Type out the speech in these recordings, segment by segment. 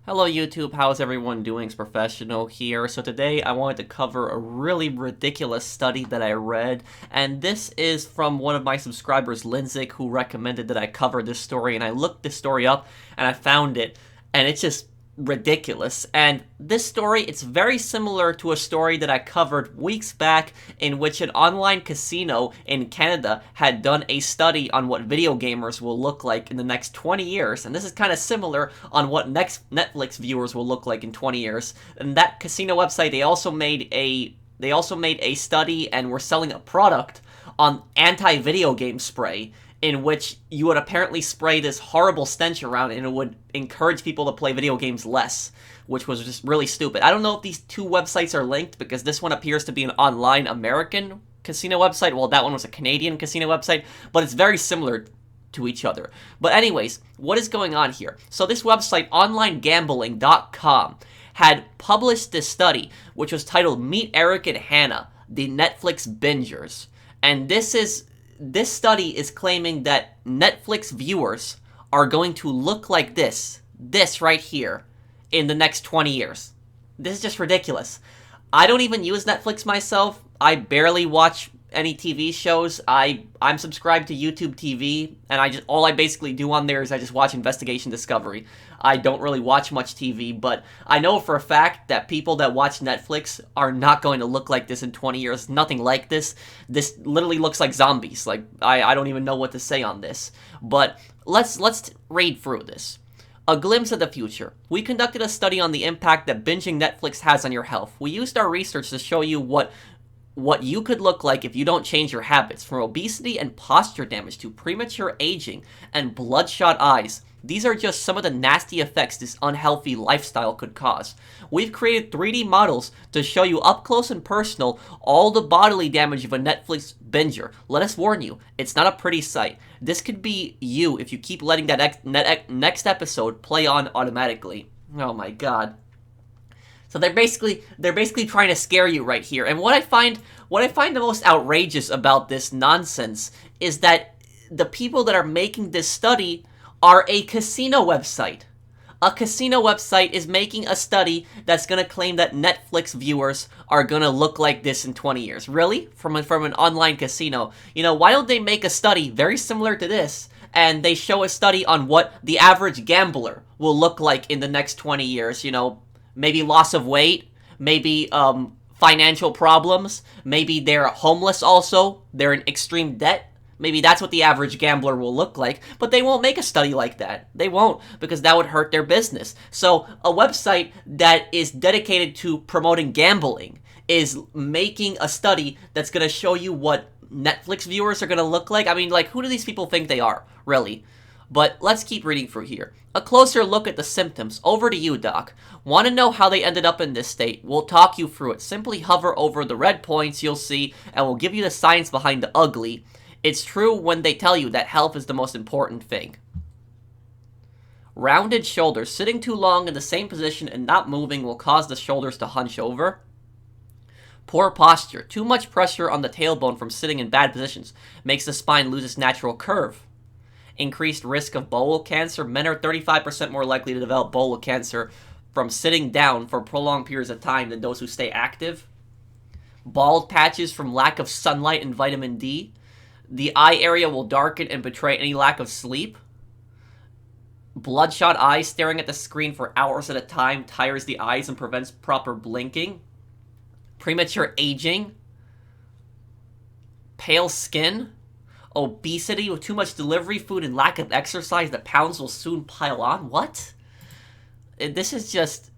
Hello YouTube, how's everyone doing? It's Professional here. So today I wanted to cover a really ridiculous study that I read, and this is from one of my subscribers, Lindsay, who recommended that I cover this story, and I looked this story up and I found it, and it's just ridiculous. And this story, it's very similar to a story that I covered weeks back in which an online casino in Canada had done a study on what video gamers will look like in the next 20 years. And this is kind of similar on what next Netflix viewers will look like in 20 years. And that casino website, they also made a study and were selling a product on anti-video game spray, in which you would apparently spray this horrible stench around and it would encourage people to play video games less, which was just really stupid. I don't know if these two websites are linked because this one appears to be an online American casino website, while that one was a Canadian casino website, but it's very similar to each other. But anyways, what is going on here? So this website, onlinegambling.com, had published this study, which was titled Meet Eric and Hannah, the Netflix Bingers. And this study is claiming that Netflix viewers are going to look like this right here, in the next 20 years. This is just ridiculous. I don't even use Netflix myself. I barely watch any TV shows. I'm subscribed to YouTube TV, and all I basically do on there is I just watch Investigation Discovery. I don't really watch much TV, but I know for a fact that people that watch Netflix are not going to look like this in 20 years. Nothing like this. This literally looks like zombies. Like, I don't even know what to say on this. But let's read through this. A glimpse of the future. We conducted a study on the impact that binging Netflix has on your health. We used our research to show you what you could look like if you don't change your habits, from obesity and posture damage to premature aging and bloodshot eyes. These are just some of the nasty effects this unhealthy lifestyle could cause. We've created 3D models to show you up close and personal all the bodily damage of a Netflix binger. Let us warn you, it's not a pretty sight. This could be you if you keep letting that next episode play on automatically. Oh my god. So they're basically trying to scare you right here. And what I find the most outrageous about this nonsense is that the people that are making this study are a casino website. A casino website is making a study that's going to claim that Netflix viewers are going to look like this in 20 years. Really? From an online casino. You know, why don't they make a study very similar to this, and they show a study on what the average gambler will look like in the next 20 years, you know, maybe loss of weight, maybe financial problems, maybe they're homeless also, they're in extreme debt. Maybe that's what the average gambler will look like, but they won't make a study like that. They won't, because that would hurt their business. So a website that is dedicated to promoting gambling is making a study that's going to show you what Netflix viewers are going to look like. I mean, like, who do these people think they are, really? But let's keep reading through here. A closer look at the symptoms. Over to you, Doc. Want to know how they ended up in this state? We'll talk you through it. Simply hover over the red points you'll see, and we'll give you the science behind the ugly. It's true when they tell you that health is the most important thing. Rounded shoulders. Sitting too long in the same position and not moving will cause the shoulders to hunch over. Poor posture. Too much pressure on the tailbone from sitting in bad positions makes the spine lose its natural curve. Increased risk of bowel cancer. Men are 35% more likely to develop bowel cancer from sitting down for prolonged periods of time than those who stay active. Bald patches from lack of sunlight and vitamin D. The eye area will darken and betray any lack of sleep. Bloodshot eyes. Staring at the screen for hours at a time tires the eyes and prevents proper blinking. Premature aging. Pale skin. Obesity. With too much delivery food and lack of exercise, the pounds will soon pile on. What? This is just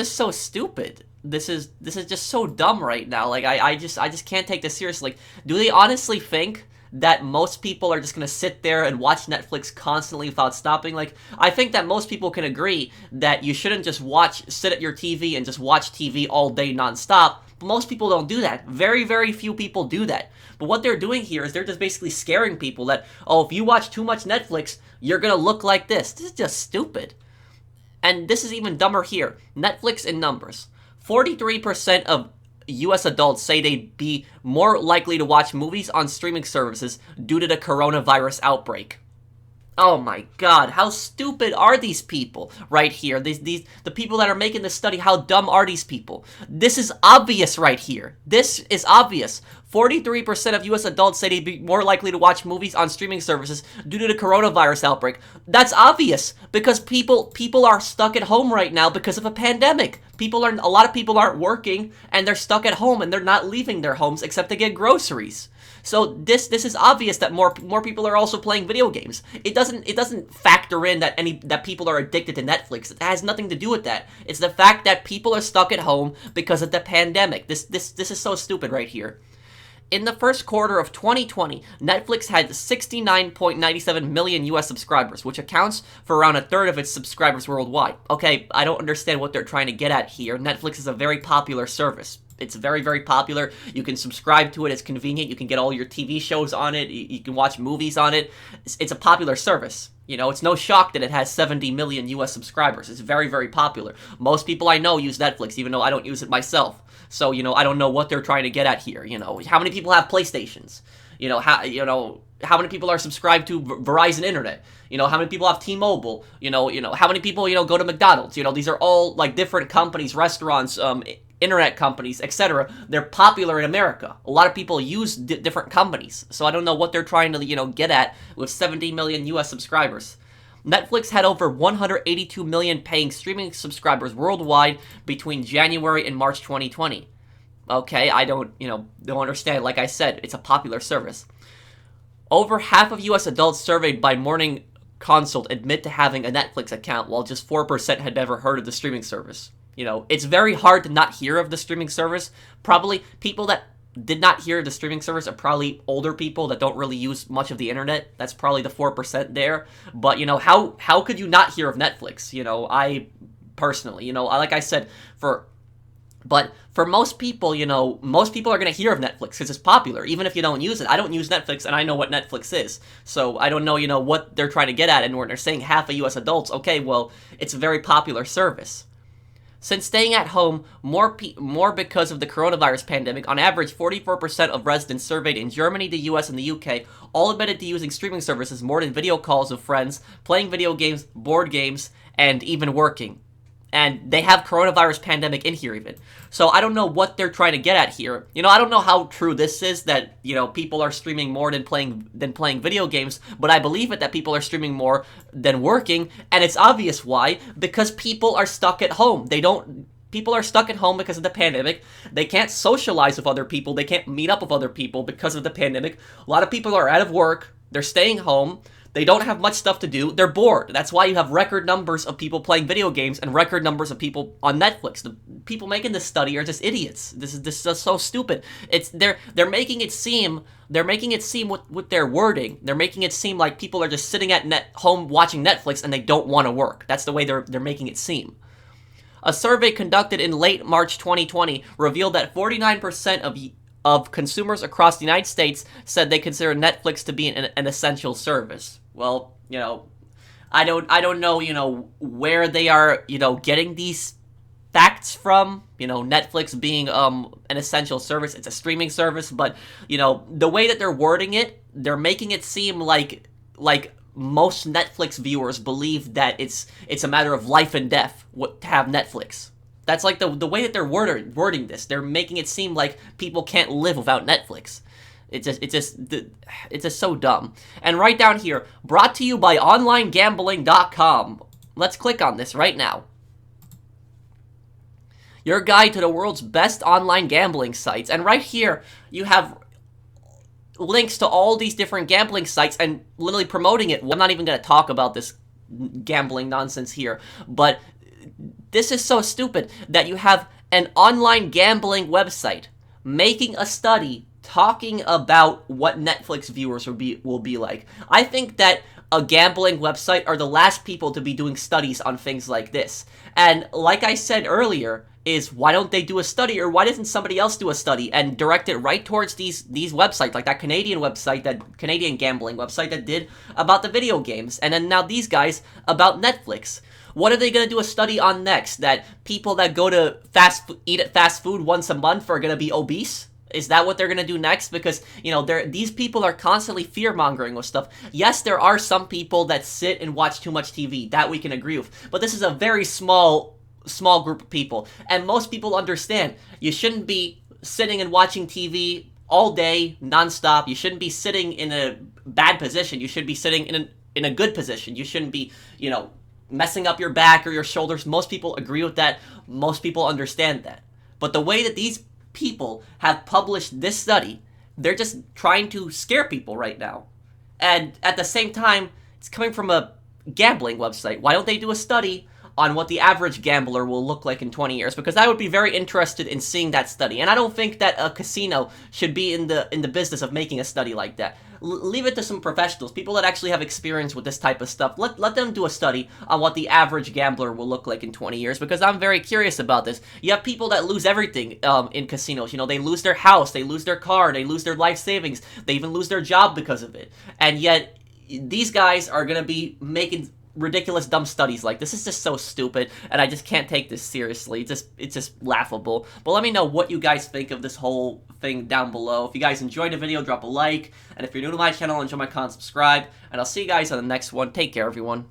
so stupid. This is just so dumb right now. Like, I just can't take this seriously. Like, do they honestly think that most people are just gonna sit there and watch Netflix constantly without stopping? Like, I think that most people can agree that you shouldn't just sit at your TV and just watch TV all day nonstop. But most people don't do that. Very, very few people do that. But what they're doing here is they're just basically scaring people that, oh, if you watch too much Netflix, you're gonna look like this. This is just stupid. And this is even dumber here. Netflix in numbers. 43% of US adults say they'd be more likely to watch movies on streaming services due to the coronavirus outbreak. Oh my god, how stupid are these people right here? The people that are making this study, how dumb are these people? This is obvious right here. This is obvious. 43% of US adults say they'd be more likely to watch movies on streaming services due to the coronavirus outbreak. That's obvious because people are stuck at home right now because of a pandemic. A lot of people aren't working and they're stuck at home and they're not leaving their homes except to get groceries. So this is obvious that more people are also playing video games. It doesn't factor in that people are addicted to Netflix. It has nothing to do with that. It's the fact that people are stuck at home because of the pandemic. This is so stupid right here. In the first quarter of 2020, Netflix had 69.97 million US subscribers, which accounts for around a third of its subscribers worldwide. Okay, I don't understand what they're trying to get at here. Netflix is a very popular service. It's very, very popular. You can subscribe to it. It's convenient. You can get all your TV shows on it. You can watch movies on it. It's a popular service. You know, it's no shock that it has 70 million US subscribers. It's very, very popular. Most people I know use Netflix, even though I don't use it myself. So, you know, I don't know what they're trying to get at here. You know, how many people have PlayStations? How many people are subscribed to Verizon Internet? You know, how many people have T-Mobile? You know, how many people, go to McDonald's? You know, these are all, like, different companies, restaurants, internet companies, etc. They're popular in America. A lot of people use different companies. So I don't know what they're trying to, get at with 70 million US subscribers. Netflix had over 182 million paying streaming subscribers worldwide between January and March 2020. Okay, I don't understand. Like I said, it's a popular service. Over half of US adults surveyed by Morning Consult admit to having a Netflix account, while just 4% had never heard of the streaming service. You know, it's very hard to not hear of the streaming service. Probably people that did not hear of the streaming service are probably older people that don't really use much of the internet. That's probably the 4% there. But, how could you not hear of Netflix? I personally, like I said, but for most people, most people are going to hear of Netflix because it's popular, even if you don't use it. I don't use Netflix, and I know what Netflix is. So I don't know, what they're trying to get at. And when they're saying half of US adults, okay, well, it's a very popular service. Since staying at home more because of the coronavirus pandemic, on average, 44% of residents surveyed in Germany, the US, and the UK all admitted to using streaming services more than video calls with friends, playing video games, board games, and even working. And they have coronavirus pandemic in here even. So I don't know what they're trying to get at here. I don't know how true this is that, people are streaming more than playing video games, but I believe it that people are streaming more than working, and it's obvious why, because people are stuck at home. People are stuck at home because of the pandemic. They can't socialize with other people. They can't meet up with other people because of the pandemic. A lot of people are out of work. They're staying home. They don't have much stuff to do. They're bored. That's why you have record numbers of people playing video games and record numbers of people on Netflix. The people making this study are just idiots. This is just so stupid. They're making it seem with their wording. They're making it seem like people are just sitting at home watching Netflix and they don't want to work. That's the way they're making it seem. A survey conducted in late March 2020 revealed that 49% of consumers across the United States said they consider Netflix to be an essential service. Well, I don't know, where they are, getting these facts from. Netflix being an essential service. It's a streaming service, but the way that they're wording it, they're making it seem like most Netflix viewers believe that it's a matter of life and death to have Netflix. That's like the way that they're wording this. They're making it seem like people can't live without Netflix. It's just so dumb. And right down here, brought to you by OnlineGambling.com. Let's click on this right now. Your guide to the world's best online gambling sites. And right here, you have links to all these different gambling sites and literally promoting it. I'm not even going to talk about this gambling nonsense here, but this is so stupid that you have an online gambling website making a study talking about what Netflix viewers will be like. I think that a gambling website are the last people to be doing studies on things like this. And like I said earlier, is why don't they do a study, or why doesn't somebody else do a study and direct it right towards these websites, like that Canadian gambling website that did about the video games, and then now these guys about Netflix. What are they going to do a study on next? That people that go to eat at fast food once a month are going to be obese? Is that what they're gonna do next? Because, you know, these people are constantly fear-mongering with stuff. Yes, there are some people that sit and watch too much TV. That we can agree with. But this is a very small group of people. And most people understand you shouldn't be sitting and watching TV all day, nonstop. You shouldn't be sitting in a bad position. You should be sitting in a good position. You shouldn't be, you know, messing up your back or your shoulders. Most people agree with that. Most people understand that. But the way that these people have published this study, they're just trying to scare people right now. And at the same time, it's coming from a gambling website. Why don't they do a study on what the average gambler will look like in 20 years? Because I would be very interested in seeing that study. And I don't think that a casino should be in the business of making a study like that. Leave it to some professionals, people that actually have experience with this type of stuff. Let them do a study on what the average gambler will look like in 20 years, because I'm very curious about this. You have people that lose everything in casinos. You know, they lose their house, they lose their car, they lose their life savings, they even lose their job because of it. And yet, these guys are going to be making ridiculous dumb studies like this. Is just so stupid, and I just can't take this seriously. It's just laughable. But let me know what you guys think of this whole thing down below. If you guys enjoyed the video, drop a like, and if you're new to my channel, enjoy my content, subscribe, and I'll see you guys on the next one. Take care, everyone.